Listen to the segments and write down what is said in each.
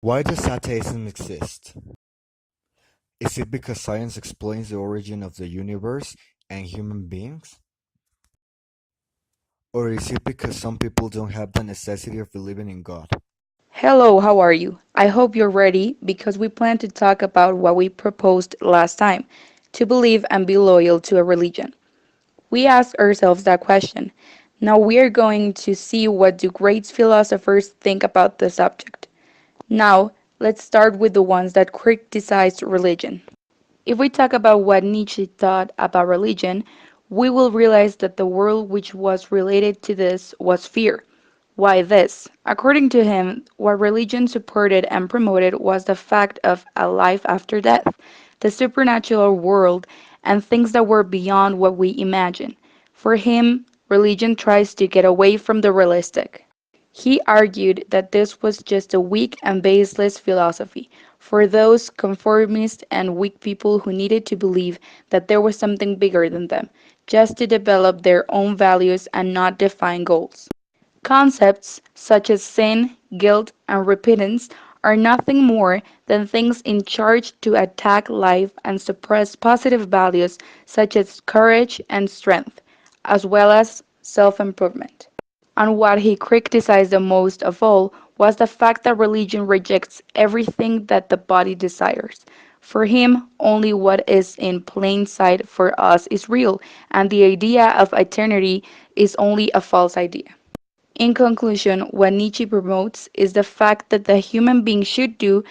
Why does atheism exist? Is it because science explains the origin of the universe and human beings? Or is it because some people don't have the necessity of believing in God? Hello, how are you? I hope you're ready because we plan to talk about what we proposed last time to believe and be loyal to a religion. We asked ourselves that question. Now we are going to see what do great philosophers think about the subject. Now, let's start with the ones that criticized religion. If we talk about what Nietzsche thought about religion, we will realize that the world which was related to this was fear. Why this? According to him, what religion supported and promoted was the fact of a life after death, the supernatural world, and things that were beyond what we imagine. For him, religion tries to get away from the realistic. He argued that this was just a weak and baseless philosophy for those conformist and weak people who needed to believe that there was something bigger than them, just to develop their own values and not define goals. Concepts such as sin, guilt, and repentance are nothing more than things in charge to attack life and suppress positive values such as courage and strength, as well as self improvement. And what he criticized the most of all was the fact that religion rejects everything that the body desires. For him, only what is in plain sight for us is real, and the idea of eternity is only a false idea. In conclusion, what Nietzsche promotes is the fact that the human being should do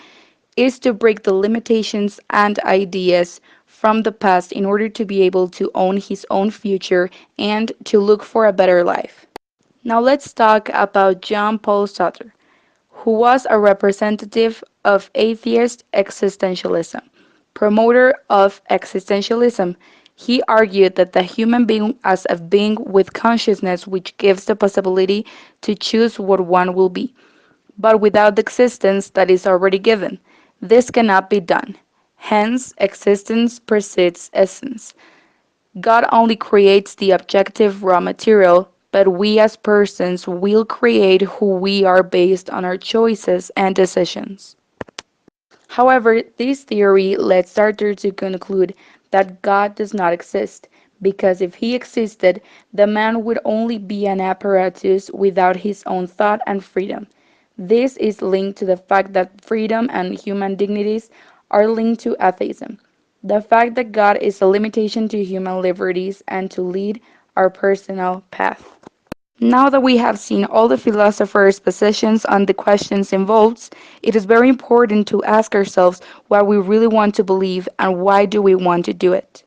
is to break the limitations and ideas from the past in order to be able to own his own future and to look for a better life. Now let's talk about Jean Paul Sartre, who was a representative of atheist existentialism, promoter of existentialism. He argued that the human being as a being with consciousness which gives the possibility to choose what one will be, but without the existence that is already given. This cannot be done. Hence, existence precedes essence. God only creates the objective raw material, but we as persons will create who we are based on our choices and decisions. However, this theory led Sartre to conclude that God does not exist, because if he existed, the man would only be an apparatus without his own thought and freedom. This is linked to the fact that freedom and human dignities are linked to atheism. The fact that God is a limitation to human liberties and to lead our personal path. Now that we have seen all the philosophers' positions on the questions involved, it is very important to ask ourselves what we really want to believe and why do we want to do it.